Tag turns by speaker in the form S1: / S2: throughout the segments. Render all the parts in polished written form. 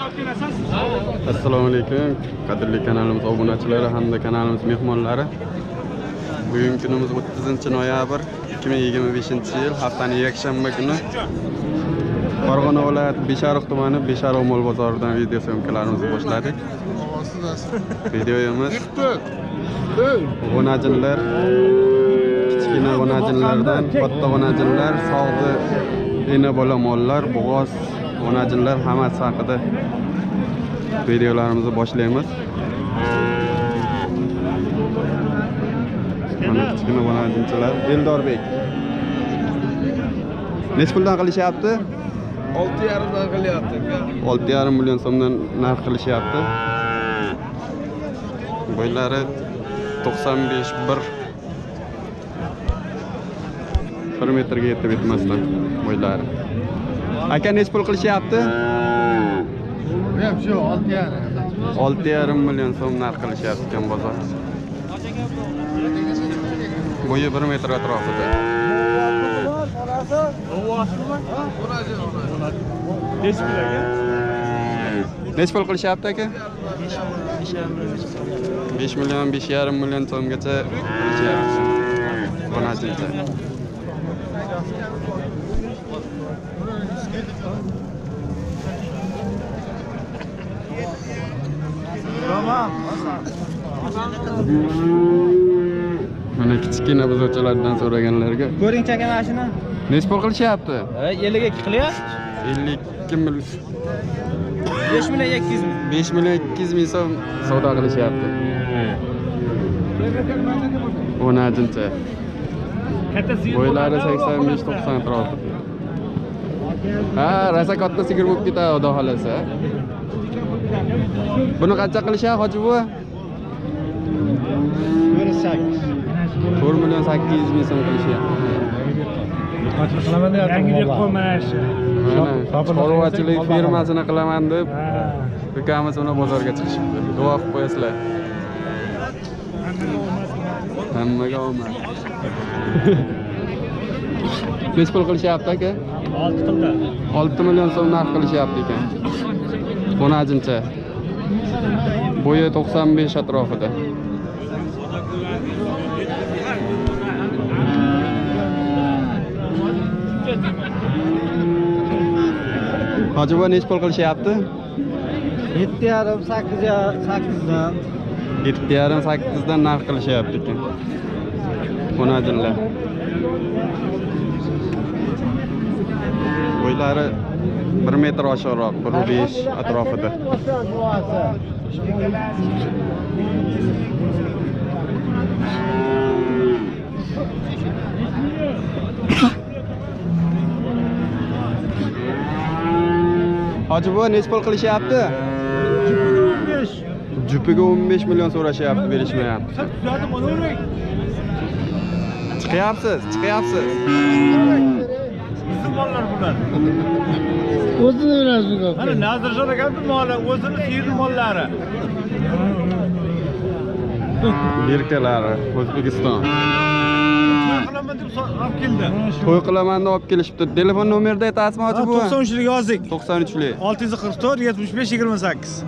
S1: Assalomu alaykum. Qadrli kanalimiz obunachilari hamda kanalimiz mehmonlari. Bugungi kunimiz 30-noyabr 2025-yil, haftaning yakshanba kuni. Farg'ona viloyati Beshariq tumani Beshariq mol bozoridan video syomkalarimizni boshladik. Videomiz g'unajinlar, kichkina g'unajinlardan katta g'unajinlar, sog'di ena bola mollar, bo'g'oz g'unajinlar hammasi haqida videolarimizni boshlaymiz. Mana kichkina g'unajinchilar, Eldorbek. Nech puldan qilishyapti?
S2: 6,5 dan qilyapti.
S1: 6,5 million so'mdan narx qilishyapti. Bo'ylari 95 1 metrga yetib etmasdan bo'ylari. Aka nech pul qilishyapti?
S2: Yo'q, shu 6,5.
S1: 6,5 million so'm narx qilishyapti ekan bozor. Bo'yi 1 metr atrofida. Nech pul qilishyapti aka? 5 million 5,5 million so'mgacha qilishyapti. G'unajincha. Mana kichkina buzuvchilardan so'raganlarga.
S3: Ko'ring aka mana shuni.
S1: Nech pul qilishyapti?
S3: 52 qilyapti.
S1: 52 million.
S3: 5 million 200 ming.
S1: 5 million 200 ming so'm savdo qilishyapti. G'unajincha. Bo'ylari 85-90 atrofida. Ha, rasa katta sigir bo'lib ketadi, xudo xolasa. Buni qancha qilishyapti, hoji buva? 4 million 800 ming so'm qilishyapti.
S3: Yangilik qo'ymashi.
S1: Chorvachilik firmasini qilaman deb ukamiz uni bozorga chiqishibdi. Duo qilib qo'yasizlar. Hammaga omad. Nech pul qilishyapti aka?
S3: 6 qildi.
S1: 6 million so'm narx qilishyapti ekan. G'unajincha. Bo'yi 95 atrofida. Hoji buva nech pul qilishyapti?
S3: 7,5 8dan.
S1: 7,5 8dan narx qilishyapti ekan. G'unajinlar. Bo'ylari 1 metr oshiqroq, 1.5 atrofida. Hoji buva nech pul qilishyapti?
S3: 15.
S1: Jupiga 15 million so'rashyapti, berishmayapti. Chiqyapsiz.
S3: Bizim mollar bular.
S2: O'zini bilasiz-ku.
S3: Mana Nazirjon akamning moli, o'zini siyirli mollari.
S1: Berkalari, O'zbekiston.
S3: Qilaman deb olib keldi.
S1: To'y qilaman deb olib kelishibdi. Telefon nomerda aytasizmi, hoji buva?
S3: 93lik yozdik.
S1: 93lik.
S3: 644 75 28.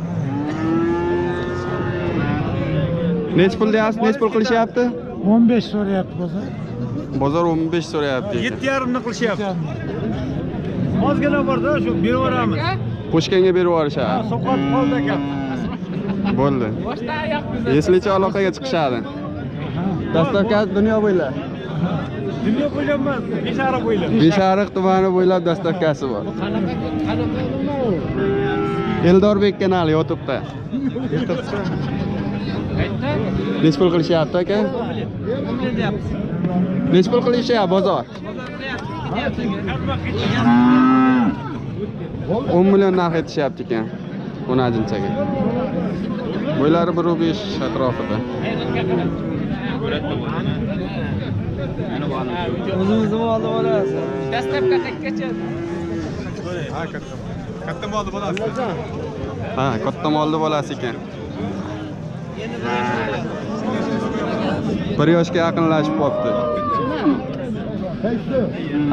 S1: Nech pul deyapsiz? Nech pul qilishyapti?
S2: 15 so'rayapti bozor.
S1: Bozor 15 so'rayapti.
S3: 7,5 ni qilishyapti. Ozgina borda shu berib yuboramiz.
S1: Qo'shganga berib yuborishadi.
S3: Sovqotib qoldi ekan.
S1: Bo'ldi. Eslicha aloqaga chiqishadi. Dastavka dunyo bo'ylab.
S3: Dunyo bo'ylab emas, Beshariq bo'ylab.
S1: Beshariq tumani bo'ylab dastavkasi bor. Eldorbek kanali YouTube'da. Nech pul qilishyapti aka? Nech pul qilishyapti bozor? 10 million narx etishyapti ekan g'unajinchaga. Bo'ylari 1.5 atrofida.
S3: O'zimizni molni bolasi.
S4: Dastavka takkacha.
S3: Ha, katta molni bolasi.
S1: Ha, katta molni bolasi ekan. Bir yoshga yaqinlashib qolibdi.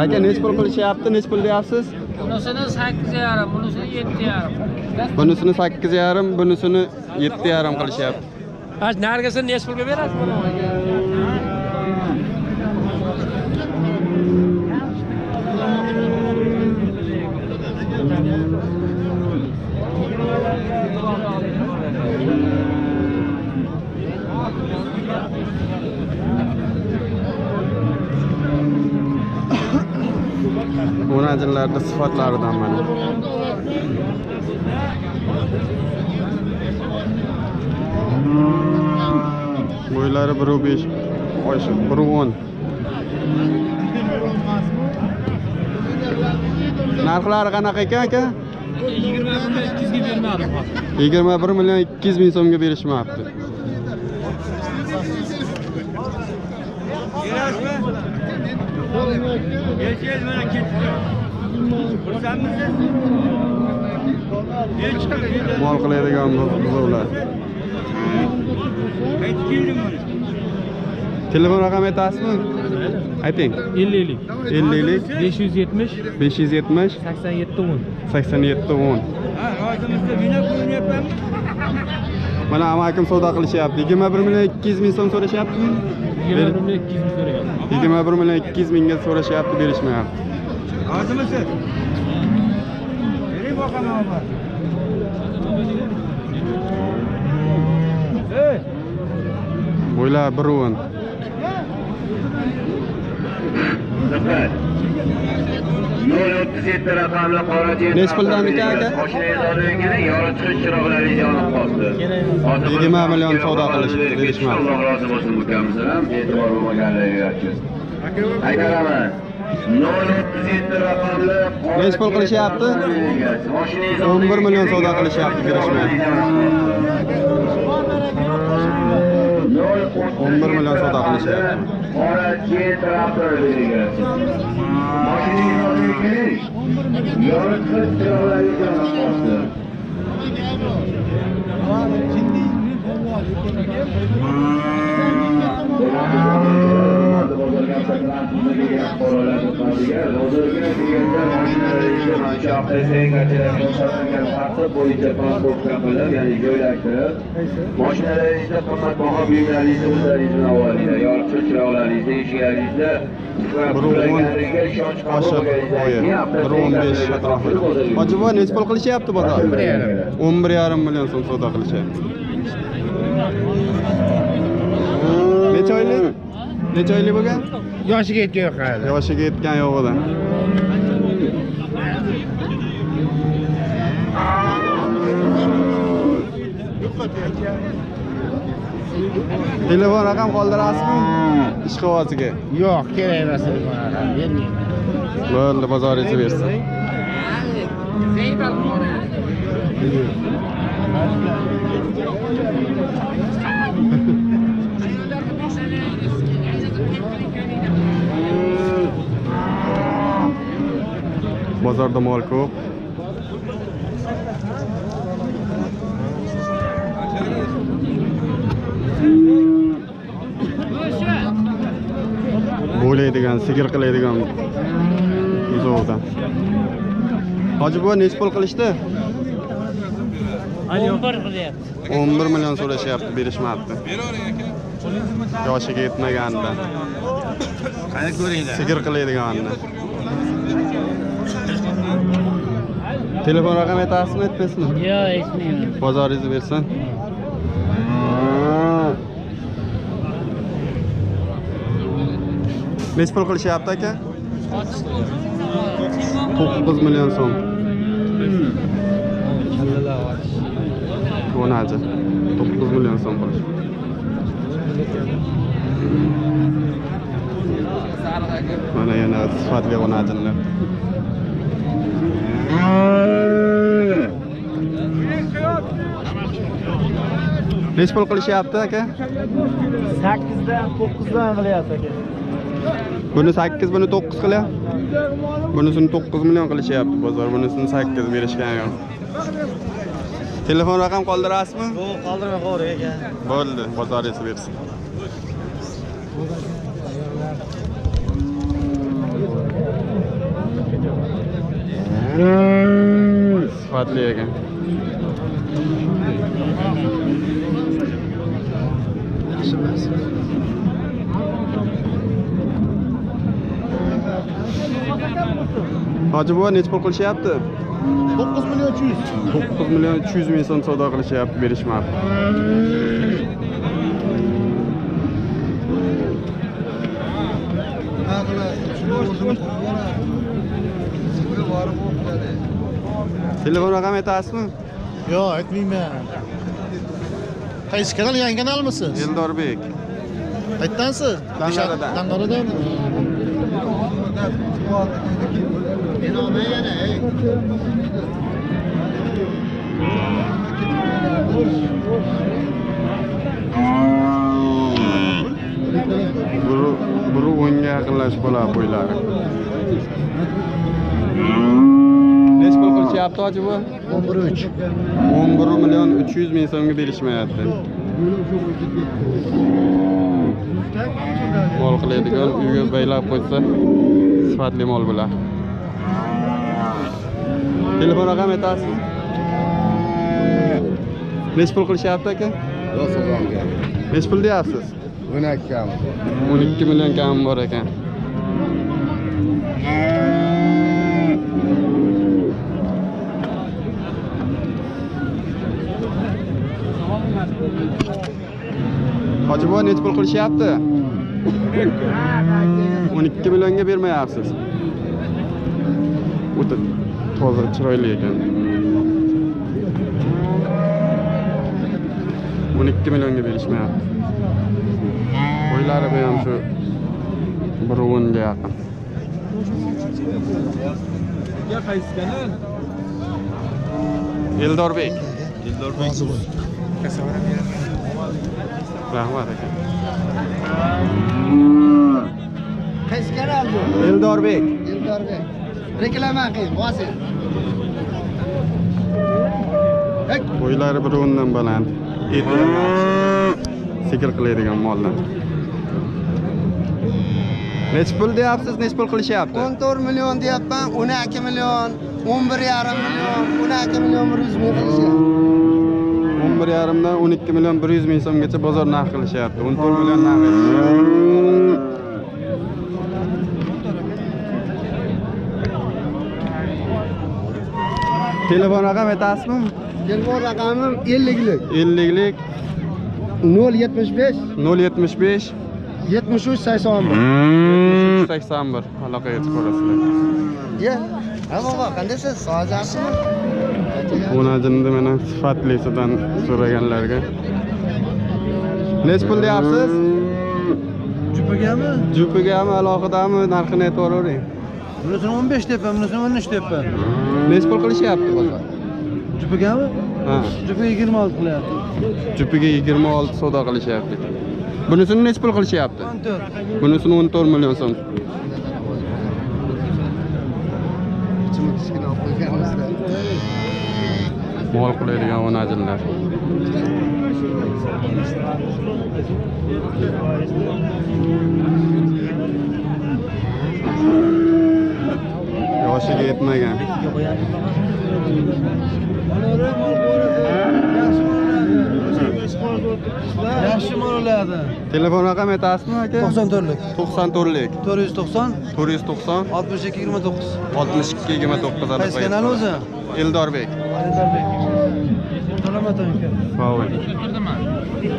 S1: Aka nech pul qilishyapti? Nech pul deyapsiz?
S4: Bunisini 8,5, bunisini 7,5.
S1: Bunisini 8,5, bunisini 7,5 qilishyapti.
S4: Ha, narigisini necha pulga berasiz?
S1: O'najinlarda sifatlaridan mana. Bo'ylari 1.5, oyisi 1.10. Narxlari qanaqa ekan aka? 21 million 200 ming so'mga berishmayapti. Mol qiladigan buzovlar. Telefon raqami aytasizmi? Ayting.
S4: 50lik.
S1: 50lik
S4: 570
S1: 570
S4: 8710.
S1: 8710. Mana amakim savdo qilishyapti. 21 million 200 ming so'm so'rashyaptimi?
S4: 21 million 200 ming so'rayapti.
S1: 21 million 200 mingga so'rashyapti, berishmayapti.
S3: Rozimisiz? Bering boqaman opa.
S1: Bo'ylar 1.10.
S5: raqamli qora jet.
S1: Necha puldan ekan aka?
S5: Mashinangiz oldingina yoritish chiroqlari yonib qoldi.
S1: 20 million savdo qilishdi, berishmadi.
S5: Alloh rozi bo'lsin ukamizdan ham e'tibor bo'lmaganligiga uchun. Aytaraman. 037 raqamli
S1: Necha pul qilishyapti? 11 million savdo qilishyapti, berishmayapti. 11 million savdo qilishyapti.
S5: qora jet traktori belgilasi. Mashinangiz oldingina yoritish chiroqlari yonib qoldi. Mashinalaringizda qimmatbaho buyumlaringizni o'zlaringizdan olinglar. Yoritish chiroqlaringizni, eshiklaringizda qulaganligiga ishonch qolmaganingizdan
S1: 1.15 atrofida. Hoji boy necha pul qilishyapti bozor? 11,5 million so'm savdo qilishyapti. Necha oylik? Necha oylik bo'lgan?
S2: Yoshiga yetgan yo'q hali.
S1: Yoshiga yetgan yo'g'idan. Telefon raqam qoldirasizmi? Ish qog'oziga.
S2: Yo'q, kerak emas. Bermayman.
S1: Bo'ldi, bozoringizni bersin. Bozorda mol ko'p. Bo'laydigan, sigir qiladigan buzovdan. Hoji buva necha pul qilishdi?
S4: 11 qilyapti.
S1: 11 million so'rashyapti, berishmayapti. Yoshiga yetmaganida.
S2: Qani ko'ringlar.
S1: Sigir qiladiganini. Telefon raqami aytasizmi, aytmaysizmi?
S4: Yo'q, aytmayman.
S1: Bozoringizni bersin. Necha pul qilishyapti aka? 9 million so'm. O'naji 9 million so'm qilish. Mana yana sifatli o'najinlar. Necha pul qilishyapti aka?
S4: 8dan 9dan qilyapti aka.
S1: Buni 8, buni 9 qilyapti. Bunisini 9 million qilishyapti bozor, bunisini 8 berishgan yo'q. Telefon raqam qoldirasizmi?
S4: Yo'q, qoldirmay qo'ying aka.
S1: Bo'ldi, bozoringizni bersin. Sifatli ekan. Hoji buva necha pul qilishyapti?
S3: 9 milyon 300.
S1: 9 million 300 ming so'm savdo qilishyapti, berishmadi. Telefon raqami aytasizmi?
S3: Yo'q, aytmayman. Qaysi kanal? Yangi kanalmisiz?
S1: Eldorbek.
S3: Qayerdansiz?
S1: Dang'aradan.
S3: Dang'aradan.
S1: Biri o'nga yaqinlashib qoladi qo'ylari. Necha pul qilishyapti hoji bu?
S3: 11.3.
S1: 11 million 300 ming so'mga berishmayapti. Mol qiladigan uyga baylab qo'ysa sifatli mol bo'lar. Telefon raqami aytasiz? Necha pul qilishyapti aka? Necha pul deyapsiz?
S2: 12 kam.
S1: 12 million kam bor ekan. Hoji buva necha pul qilishyapti? 12 millionga bermayapsiz. O'ta toza, chiroyli ekan. 12 millionga berishmayapti. Qo'ylari ham shu 1.10 ga yaqin.
S3: Ya qaysi kanal?
S1: Eldorbek.
S3: Eldorbek.
S1: Rahmat aka.
S2: Qaysi kanal bu?
S1: Eldorbek.
S2: Eldorbek. Reklama qiling, vosin.
S1: Qo'ylari 1.10 dan baland. Eti sikir qiladigan moldan. Necha pul deyapsiz? Necha pul qilishyapti?
S2: 14 million deyapman, 12 million, 11,5 million, 12 million 100 ming qilishyapti.
S1: 11,5 dan 12 million 100 ming so'mgacha bozor narx qilishyapti. 14 million narx qilishyapti. Telefon raqami aytasizmi?
S2: Telefon raqamim 50lik.
S1: 50lik
S2: 075
S1: 075
S2: 73 81.
S1: 81 aloqaga chiqarasizlar.
S2: Ya, baba, qandaysiz? Sog'liksizmi?
S1: O'najindi mana sifatlisidan so'raganlarga. Necha pul deyapsiz?
S3: Jupagami?
S1: Jupigami, alohidami narxini aytib o'ravering.
S3: Bunisini 15 deyapman, bunisini 13 deyapman.
S1: Necha pul qilishyapti bozor?
S3: Jupagami?
S1: Ha,
S3: Jupaga 26 qilyapti.
S1: jupiga 26 savdo qilishyapti. Bunisini necha pul qilishyapti?
S3: 14.
S1: Bunisini 14 million so'm.
S2: Kichkina olib qo'yganmizlar.
S1: Mol qiladigan o'najinlar. Yoshiga yetmagan.
S3: Yaxshi mol oladi.
S1: Telefon raqami aytasizmi aka?
S3: 94lik.
S1: 94lik
S3: 490
S1: 490
S3: 62 29.
S1: 62 29
S3: Qaysi kanal o'zi?
S1: Eldorbek.
S3: Eldorbek. Salomat aka.
S1: Sog' bo'ling.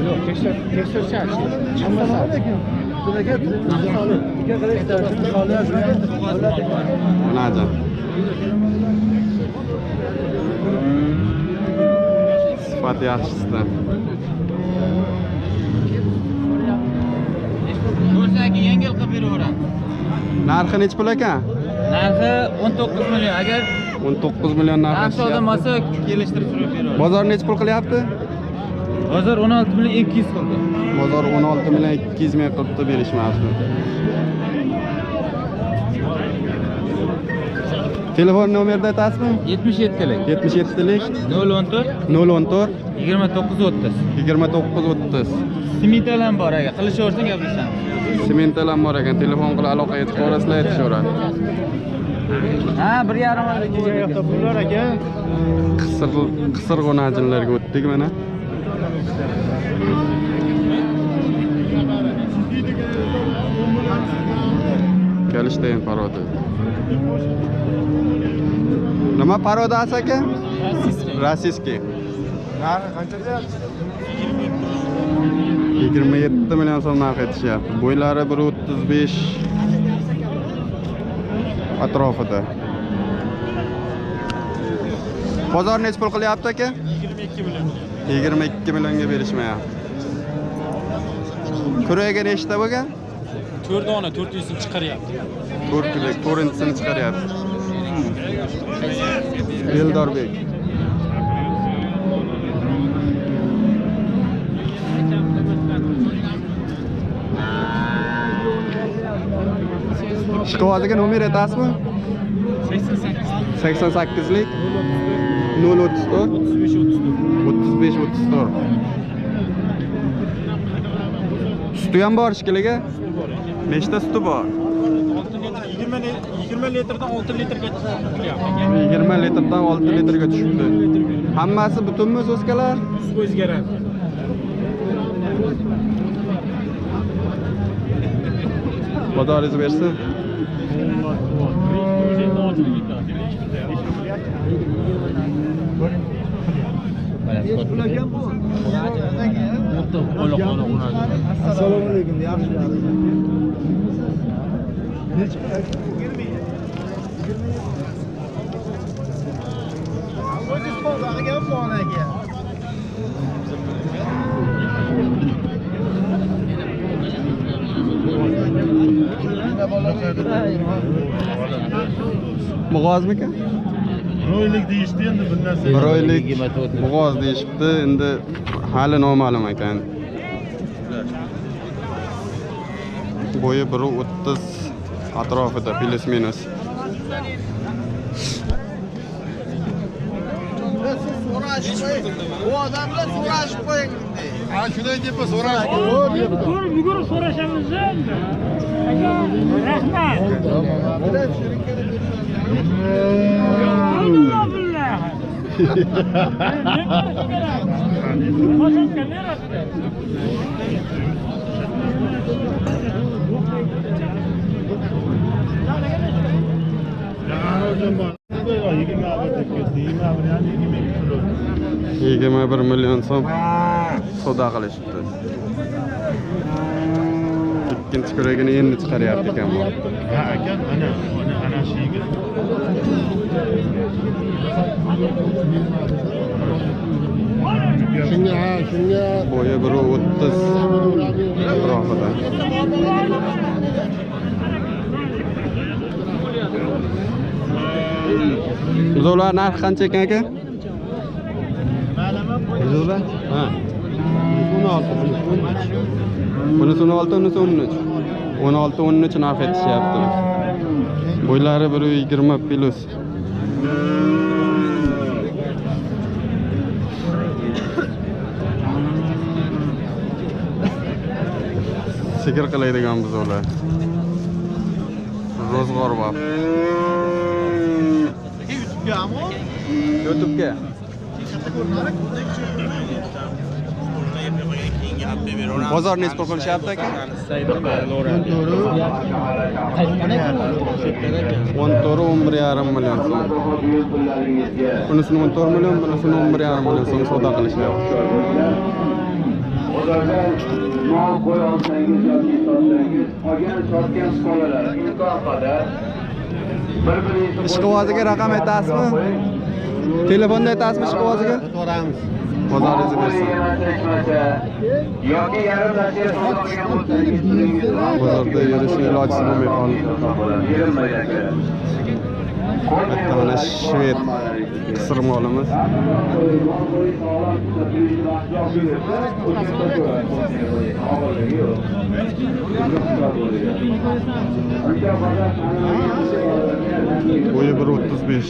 S3: Yo'q, tekshirishadi. Hammasi.
S1: O'najin. Sifat yaxshisidan.
S4: Ko'rsaki yengil qilib beraveramiz.
S1: Narxi necha pul ekan?
S4: Narxi 19 million. Agar
S1: 19 million narxi.
S4: yaxshi odam olsa kelishtirib surib beramiz.
S1: Bozor necha pul qilyapti?
S4: Hozir 16 million 200 qildi.
S1: Bozor 16 million 200 ming qilibdi, berishmayapti. Telefon nomerni aytasizmi?
S4: 77lik
S1: 77lik
S4: 014
S1: 014
S4: 2930.
S1: 2930.
S4: Simitalar bor aka, qilishaversin gaplashamiz.
S1: Sementalar bor ekan, telefon qilib aloqaga chiqaverasizlar, aytishaveradi.
S4: Ha, 1,5 oyda
S3: yoqda pullar aka.
S1: Qisir g'onajinlarga o'tdik mana. Kalishtayin parodi. Nima parodasi aka? Rossiyskiy.
S3: Narxi qancha deyapsiz?
S1: 27 million so'm narx etishyapti. Bo'ylari 1.35 atrofida. Bozor nech pul qilyapti aka?
S3: 22 million.
S1: 22 millionga berishmayapti. Kuragiga nechta bo'lgan?
S3: 4 dona 400 ni chiqaryapti.
S1: 4-sini chiqaryapti. Eldorbek. Ishqivoziga nomer aytasizmi? 88lik 034 35 34. Suti ham bor ishkiliga? Nechta suti bor?
S3: 20 litrdan 6 litrga chiqyapti.
S1: 20 litrdan 6 litrga tushibdi. Hammasi butunmi so'zkalar?
S3: O'zgaradi.
S1: Bozoringiz bersin.
S3: Assalomu alaykum. Yaxshi. O'zingiz bozoriga bolaga.
S1: Bo'g'ozmiki?
S3: Ro'ylik deyishdi endi bundan so'ng.
S1: Bir oylik bo'g'oz deyishibdi, endi hali noma'lum ekan. Bo'yi 1.30 atrofida, plus minus.
S2: Bu odamlar so'rashib qo'ying.
S3: Ha, shunday deb so'rashib qo'yib.
S6: Yugurib so'rashamiz. Rahmat.
S1: Yigirma 21 million so'm savdo qilishibdi. Ikkinchi kuragini endi chiqaryapti ekan bu.
S3: Ha, aka, ana shu yigit. Shunga
S1: Bo'yi 1.30 atrofida. Buzovlar narxi qancha ekan aka? Buzovlar? Ha. Bunisi 16, bunisi 13. 16, 13 narx etishyapti. Bo'ylari 1.20 plus. Sigir qilaydigan buzovlar. Ro'zg'or bor. YouTube'ga. Bozor nech pul qilishyapti aka? 11,5 million so'm. Bunisini 14 million, bunisini 11,5 million so'm savdo qilishyapti.
S5: Bozorda non qo'y olsangiz yoki sotsangiz, qolgan sotgan skolalar imkon qadar bir-biringizni
S1: Ishqivoziga raqam aytasizmi? Telefonda aytasizmi ishqivoziga?
S2: To'ramiz.
S1: Bozoringizni bersin.
S5: yoki yarim tashkil qilgan bo'lsangiz,
S1: Bozorda yurishni ilojisi bo'lmay qoldi. Bitta mana shved qisir molimiz. Bo'yi 1.35.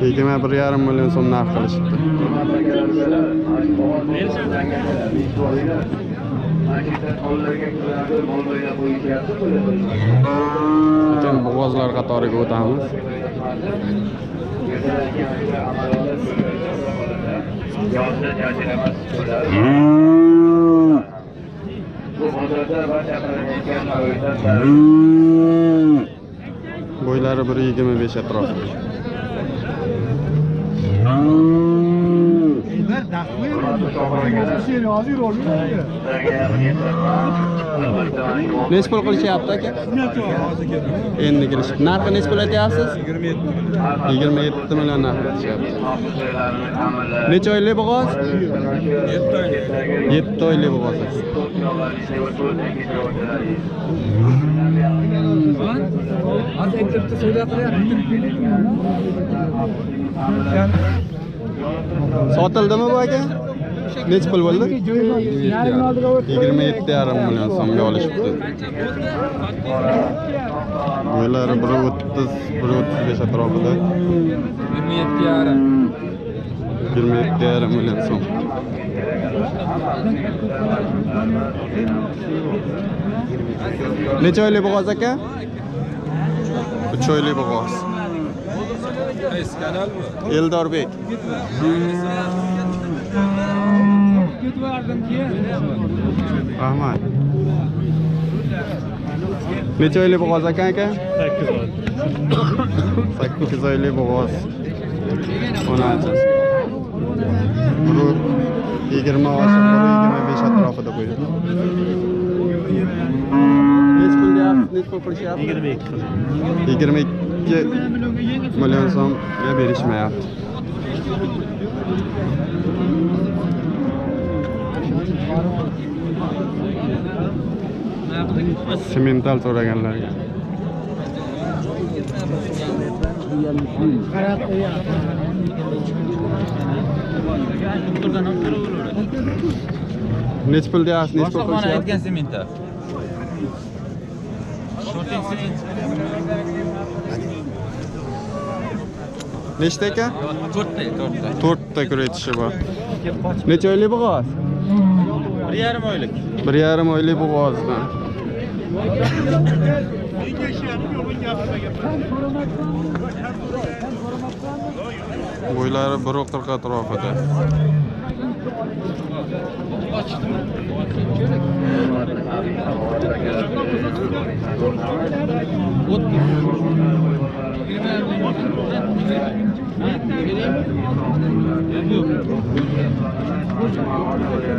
S1: 21,5 million so'm narx qilishibdi. Keyin bo'g'ozlar qatoriga o'tamiz. Bo'ylari 1.25 atrofida. Necha pul qilishyapti aka? Endi kelishib. Narxi necha pul aytyapsiz? 27 million narx aytishyapti. Necha oylik bo'g'oz? 7 oylik bo'g'oz. Sotildimi bu aka? Necha pul bo'ldi? 27,5 million so'mga olishibdi. Bo'ylari 1.30-1.35 atrofida. 27,5 million so'm. Necha oylik bo'g'oz aka? 3 oylik bo'g'oz. Eldorbek. Rahmat. Necha oylik bo'g'oz aka? 8 oylik bo'g'oz. 10. 20 oshib 1.25 atrofida qo'ydi. Necha pul deyapsiz? Necha pul qilishyapti? 22 million so'mga berishmayapti. Semental so'raganlarga. Necha pul deyapsiz? Necha pul qilishyapti?
S4: Aytgan semental.
S1: Nechta ekan?
S4: 4ta.
S1: 4ta kuretishi bor. Necha oylik bo'g'oz?
S4: 1,5 oylik.
S1: 1,5 oylik bo'g'ozdan. Bo'ylari 1.40 atrofida.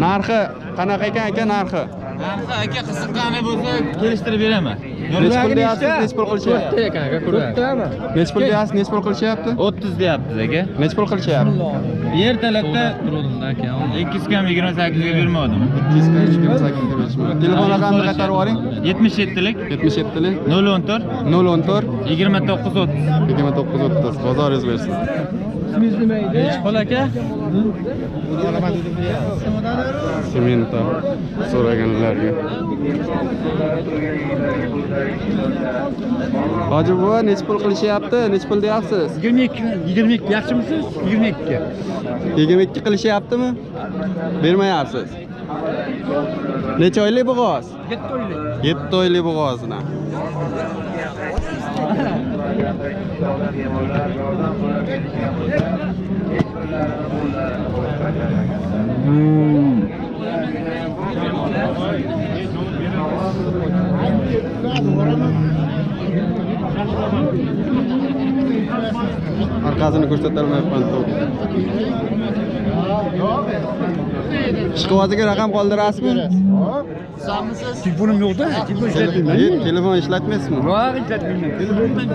S1: Narxi qanaqa ekan aka narxi?
S4: Narxi aka qiziqqani bo'lsa kelishtirib beraman.
S1: Necha pul deyapsiz? Necha pul qilishyapti?
S4: 4ta ekan aka, ko'ryapti.
S1: Necha pul deyapsiz? Necha pul qilishyapti?
S4: 30 deyapsiz aka.
S1: Necha pul qilishyapti?
S4: Ertalabda 200 kam 28 ga bermadim.
S1: 228 ga berishmayapti. Telefon raqamini qaytarib yuboring.
S4: 77lik
S1: 77lik
S4: 014
S1: 014
S4: 2930.
S1: 2930 bozoringiz bersin.
S4: Qo'l aka.
S1: Sementa so'raganlarga. Hoji buva necha pul qilishyapti? Necha pul deyapsiz?
S3: 22 yaxshimisiz? 22.
S1: 22 qilishyaptimi? Bermayapsiz. Necha oylik bo'g'oz?
S3: 7 oylik.
S1: 7 oylik bo'g'ozdan. Arkasini ko'rsatolmayapman to'g'ri. Ishqivoziga raqam qoldirasizmi?
S3: Telefonim yo'qda, telefon ishlatmayman.
S1: Telefon ishlatmaysizmi?
S3: Yo'q, ishlatmayman. Telefondan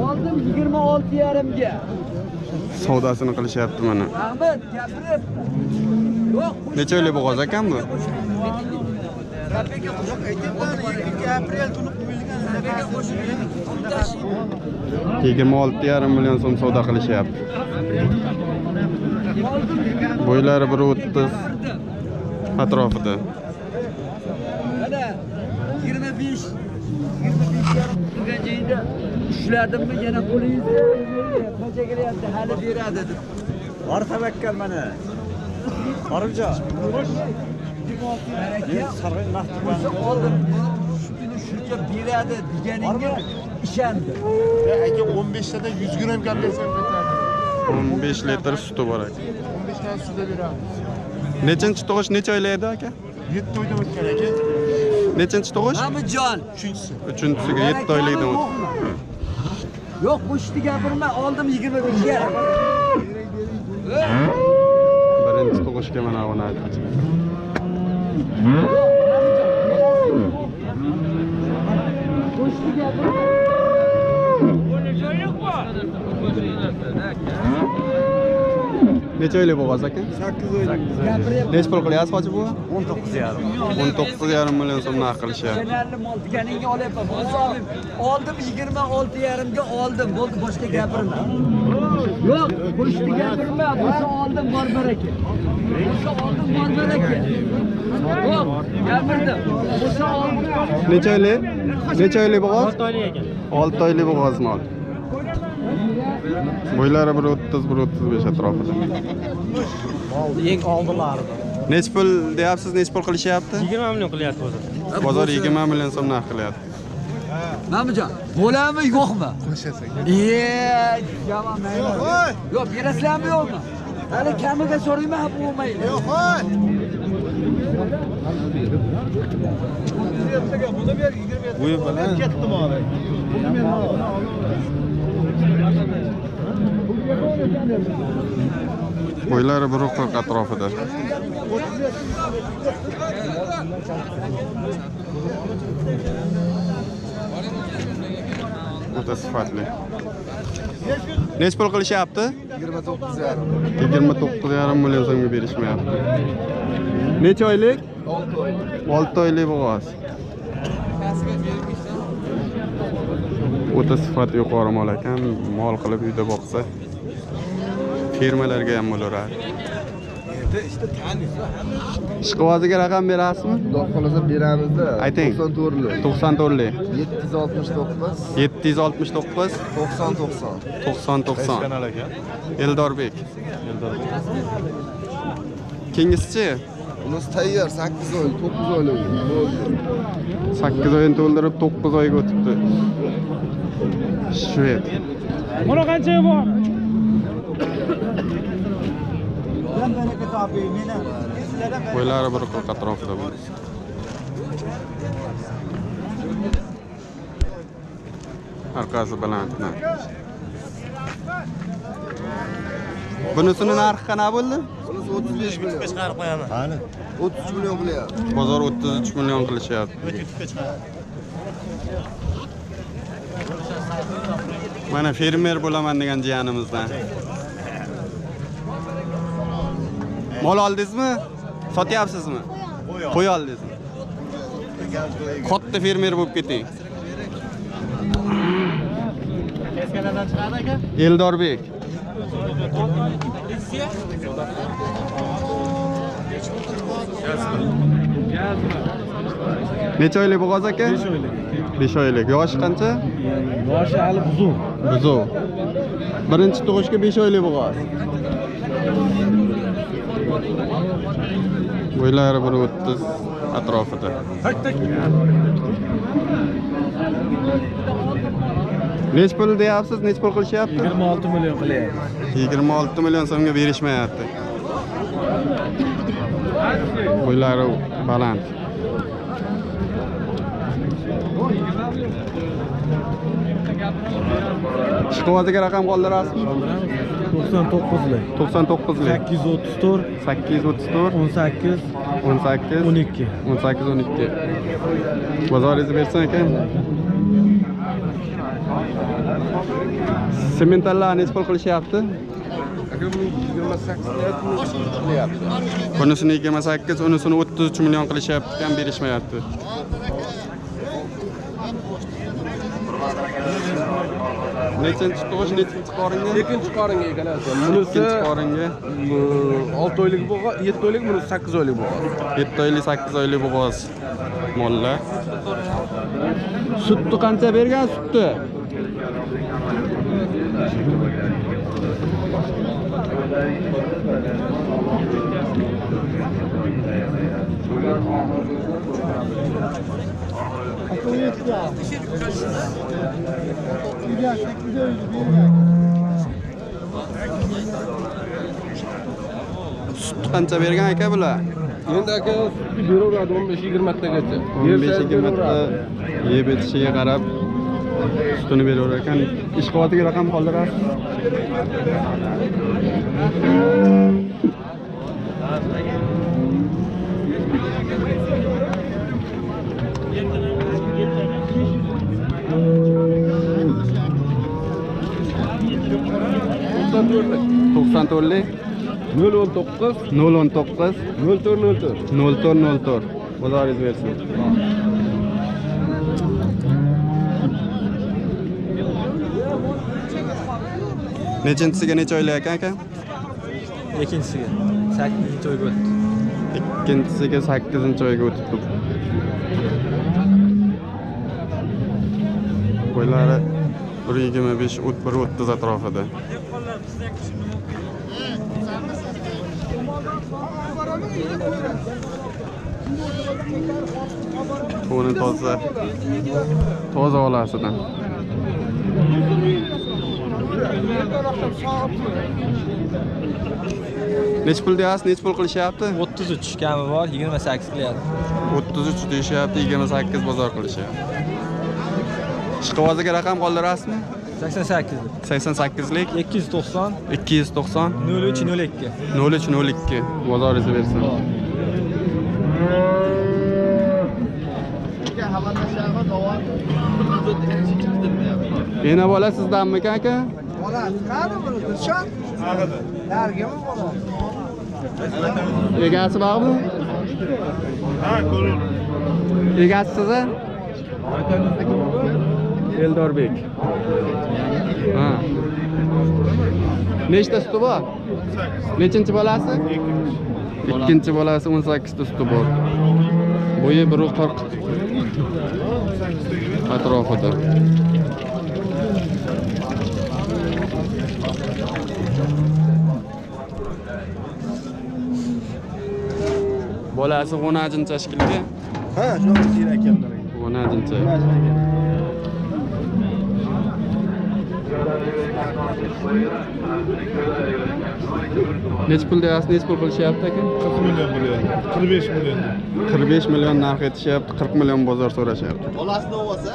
S2: Oldim 26,5 ga.
S1: Savdosini qilishyapti mana.
S2: Ahmed, gapirib. Yo'q,
S1: Necha oylik bo'g'oz ekan bu?
S2: Rafiga qo'shib aytibman, 2 aprel tuni qo'yilgan. Rafiga qo'shib
S1: 26,5 million so'm savdo qilishyapti. Bo'ylari 1.30 atrofida.
S2: mana 25 joyda ushladimmi yana qo'lingizni qancha kelyapti hali beradi deb.
S3: bor tavakkal mana. Boribja. Sarg'in maqtman.
S2: Oldim. Shu kuni shuncha
S7: uncha beradi deganingga ishondim.
S3: Aka 15 tadan 100 gram kallasam ketadi.
S1: 15 litr suti bor aka.
S3: 15 tadan sutda beramiz.
S1: Nechinchi tug'ish necha oylik edi aka?
S3: 7 oydan o'tgan aka.
S1: Nechinchi tug'ish?
S7: Mamijon.
S3: 3-chi.
S1: Uchinchisiga 7 oylikdan o'tdi.
S7: Yo'q, qo'shdi gapirma, oldim 25 ga.
S1: Birinchi tug'ishga mana buni aytdim.
S7: Qo'shdi gapirma.
S1: Necha oylik bo'g'oz aka?
S3: 8 oylik.
S1: Necha pul qilyapsiz hoji bu?
S3: 19,5.
S1: 19,5 million so'm narx qilishyapti.
S7: Generalni mol deganingga olyapman. Bo'lsam oldim 26,5 ga oldim. Bo'ldi, boshqa gapirma. Yo'q, qo'shdi gapirma. Bo'lsa oldim bor baraka. Bo'lsa oldim bor baraka. Yo'q, gapirdim. Bo'lsa oldim.
S1: Necha oylik? Necha oylik bo'g'oz?
S6: 6 oylik ekan.
S1: 6 oylik bo'g'oz mol. Bo'ylari 1.30-1.35 atrofida.
S6: Eng oldilari.
S1: Necha pul deyapsiz? Necha pul qilishyapti?
S6: 20 million qilyapti o'zi.
S1: Bozor 20 million so'm narx qilyapti.
S7: Mamijon, bo'ladimi yo'qmi?
S3: Qo'shasan.
S7: Yomon mayli. Yo'q, berasizlarmi yo'qmi? Hali kamiga so'rayman, bu bo'lmaydi.
S3: Yo'q, hoy. Buni bilan ketdim hozir.
S1: Bo'ylari 1.40 atrofida. O'ta sifatli. Necha pul qilishyapti?
S3: 29,5.
S1: 29,5 million so'mga berishmayapti. Necha oylik? 6 oylik bo'g'oz. O'ta sifat yuqori mol ekan, mol qilib uyda boqsa firmalarga ham bo'laveradi. Ishqivoziga raqam berasizmi?
S2: Xudo xolasa beramizda.
S1: Ayting.
S2: 94lik.
S1: 94lik.
S2: 769
S1: 769
S2: 90
S1: 90 90. Eldorbek. Kengisichi?
S2: Bunisi tayyor 8 oy, 9 oylik.
S1: 8 oyini to'ldirib 9 oyga o'tibdi. Shved.
S6: Buni qancha bor?
S1: Bo'ylari 1.40 atrofida bu. Arkasi baland. Bunisini narxi qanaqa bo'ldi?
S2: Bunisi 35 million.
S3: Chiqarib qo'yaman. Hali.
S2: 33 million qilyapti.
S1: Bozor 33 million qilishyapti. Mana fermer bo'laman degan jiyanimizdan. Mol oldingizmi? Sotyapsizmi? Qo'y oldingizmi? Katta fermer bo'lib keting.
S6: Eskalardan chiqadi aka?
S1: Eldorbek. Necha oylik bo'g'oz aka? 5 oylik. 5 oylik. Yoshi qancha?
S6: Yoshi hali buzuq.
S1: Buzuq. Birinchi tug'ishga 5 oylik bo'g'oz. Bo'ylari 1.30 atrofida. Nech pul deyapsiz? Nech pul qilishyapti?
S6: 26 million qilyapti.
S1: 26 million so'mga berishmayapti. Bo'ylari baland. Ishqivoziga raqam qoldirasizmi?
S6: 99lik.
S1: 99lik.
S6: 834
S1: 834
S6: 18
S1: 18
S6: 12.
S1: 18 12. Bozoringizni bersan ekan. Sementallar nech pul qilishyapti?
S2: Aka buni 28 qilyapti.
S1: Bunisini 28, unisini 33 million qilishyapti ekan, berishmayapti. Nechinchi tug'ish, nechinchi qoringa?
S2: Ikkinchi qoringa egalasi.
S1: Bunisi qoringa
S2: 6 oylik bo'g'oz, 7 oylik, bunisi 8 oylik bo'g'oz.
S1: 7 oylik, 8 oylik bo'g'oz mollar. Sutni qancha bergan sutni? Sut qancha bergan aka bular?
S6: Endi aka beraveradi 15-20 tagacha.
S1: 15-20 ta yeb etishiga qarab sutini beraverar ekan. Ishqotiga raqam qoldirasiz. To'qson to'rtlik
S6: 019
S1: 019
S6: 0404
S1: 0404 bozoringiz bersin. Nechinchisiga necha oylik ekan aka?
S3: Ikkinchisiga 8-oyga o'tdi.
S1: Ikkinchisiga 8-oyga o'tibdi. Qo'ylari 125-130 atrofida. Buni toza olasidan. Necha pul deyapsiz? Necha pul qilishyapti?
S3: 33 kami bor, 28 qilyapti.
S1: 33 deyishyapti, 28 bozor qilishyapti. Ishqivoziga raqam qoldirasizmi?
S3: 88.
S1: 88lik
S3: 290
S1: 290
S3: 0302.
S1: 0302 bozoringizni bersin. Yana bola sizdanmi aka?
S2: Bola, qani buni Dilshod? Nargimi bola?
S1: Egasi bormi?
S3: Ha, ko'ring.
S1: Egasiz-a? Eldorbek. Ha. Nechta suti bor? Nechinchi bolasi? Ikkinchi bolasi 18 ta suti bor. Bo'yi 1.40 atrofida. Bolasi 10-chi shakilga.
S6: Ha, shunaqa sira ekanlar.
S1: 10-chi. Necha pul deyapsiz? Necha pul qilishyapti aka?
S6: 40 million bo'lyapti. 45 million.
S1: 45 million narx etishyapti, 40 million bozor so'rashyapti.
S2: Bolasini olsa?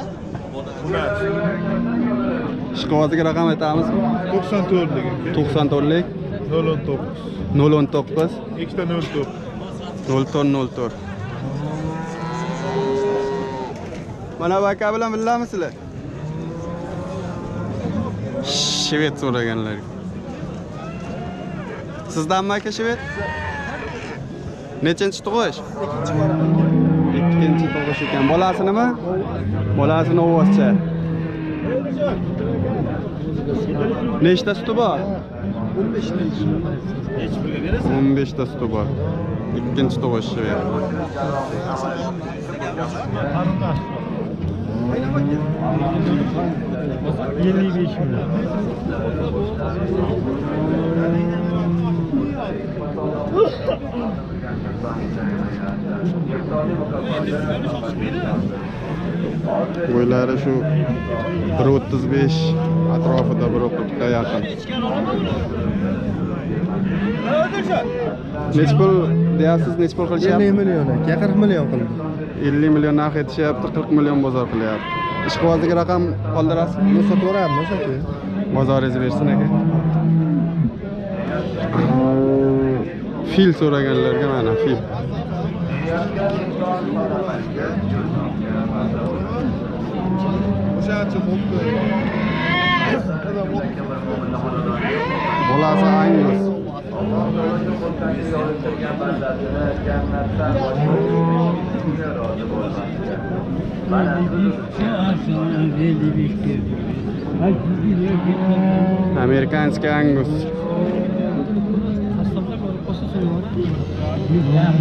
S1: Ishqivoziga raqam aytamizmi?
S6: 94 degan.
S1: 94lik
S6: 019
S1: 019
S6: ikkita 04.
S1: 0404. Mana bu aka bilan bilamizlar? Shvet so'raganlar. Sizdanmi aka Shvet? Nechinchi tug'ish? Ikkinchi tug'ish ekan. Bolasi nima? Bolasi novvoscha. Nechta suti bor? 15 ta suti bor. Ikkinchi tug'ish Shvet. Bo'ylari shu 1.35 atrofida, 1.40 yaqin. Necha pul deyapsiz? Necha pul qilishyapti?
S6: 50 million aka, 40 million qildi.
S1: 50 million narx etishyapti, 40 million bozor qilyapti. Ishqivoziga raqam qoldirasiz?
S6: Buni sotaveramiz aka.
S1: Bozoringizni bersin aka. Fil so'raganlarga mana fil. Bolasi Angus. Amerikanskiy Angus.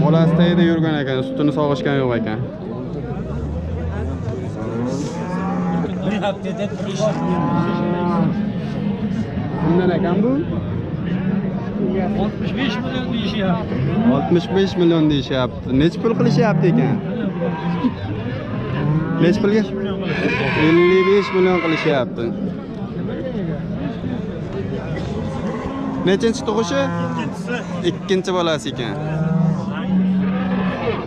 S1: Bolasi tayida yurgan ekan, sutini sog'ishgan yo'q ekan. Bundan ekan bu?
S3: 65 million deyishyapti.
S1: 65 million deyishyapti. Necha pul qilishyapti ekan? Necha pulga? 55 million qilishyapti. Nechinchi tug'ishi? Ikkinchi bolasi ekan.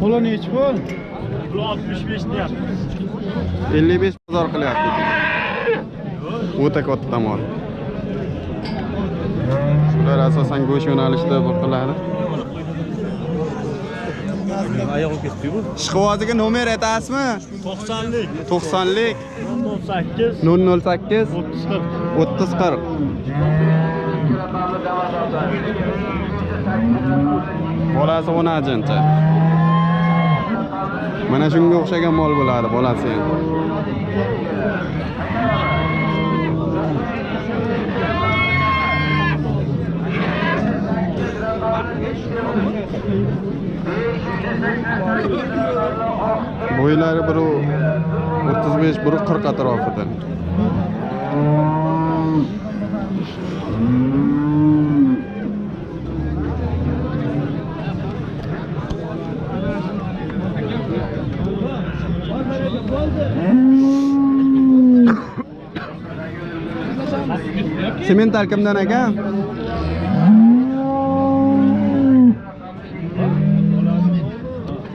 S3: Qo'la nechi pul? 65 deyapti.
S1: 55 bozor qilyapti. O'ta katta mol. Shular asosan go'sht yo'nalishida bu qiladi.
S3: Oyoq ketdi bu.
S1: Ishqivoziga nomer aytasizmi?
S3: 90lik.
S1: 90lik
S3: 08
S1: 008
S3: 30 40.
S1: 30 40. Bolasi 10 ajincha. Mana shunga o'xshagan mol bo'ladi bolasi ham. Bo'ylari biri 35, biri 40 atrofida. Sementar kimdan aka?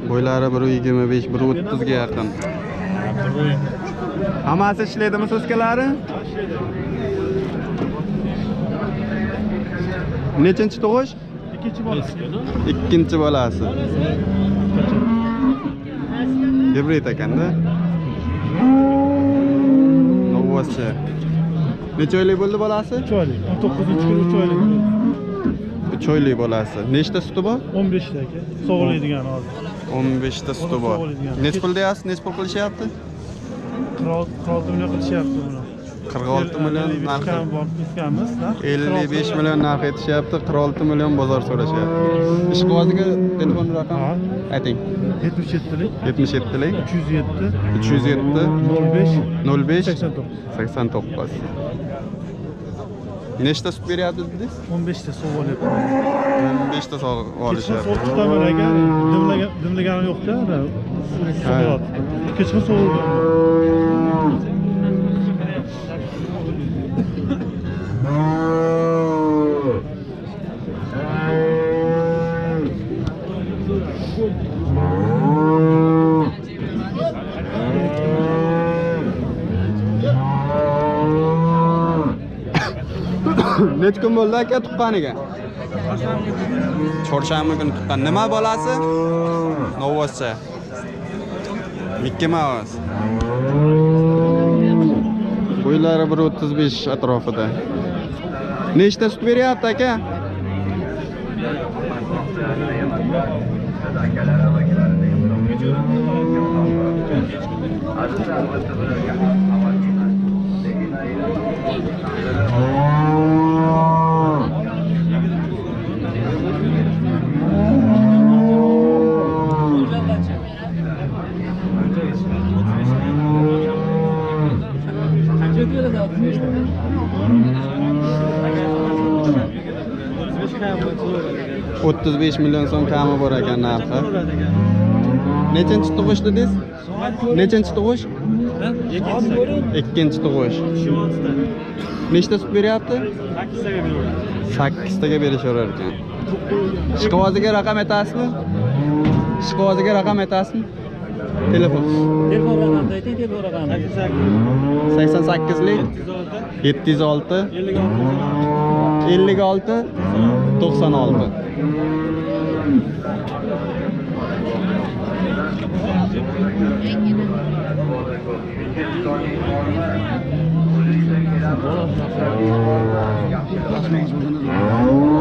S1: Bo'ylari 125, 130 ga yaqin. Hammasi ishlaydimi suskalari? Nechinchi tug'ish? Ikkinchi bolasi. Hibrid ekanda. Novvosi. Necha oylik bo'ldi bolasi?
S3: 3 oylik. 9-kun 3 oylik.
S1: 3 oylik bolasi. Nechta suti bor?
S3: 15 ta aka. Sog'laydigan hozir.
S1: 15 ta suti bor. Nech pul deyapsiz? Nech pul qilishyapti?
S3: 46 million qilishyapti buni.
S1: 46 million narxi.
S3: Bitganmiz,
S1: 55 million narx etishyapti, 46 million bozor so'rashyapti. Ishqivoziga telefon raqami ayting.
S3: 77lik
S1: 77lik
S3: 307
S1: 307
S3: 05
S1: 05 89. Nechta sut beryapti dedingiz?
S3: 15 ta sog'olyapti.
S1: 15 ta sog'ib
S3: Kechqurun
S1: olishyapti.
S3: sovuq tutaman aka. Dimlagani yo'q-da. Kechqurun sovuq.
S1: Necha kun bo'ldi aka tuqqaniga? Chorshanba kuni tuqqan. Nima bolasi? Novvoscha. Mickey Mouse. Bo'ylari 135 atrofida. Nechta sut beryapti aka? $35 million so'm kami bor ekan narxi. Nechinchi tug'ish dedingiz? Nechinchi tug'ish? Ikkinchi tug'ish. Nechta sut beryapti? 8 taga berishaverar ekan. Ishqivoziga raqam aytasizmi? Ishqivoziga raqam aytasizmi? Telefon raqamini ayting, telefon raqamini. 88lik 706 56 96.
S5: Thank you.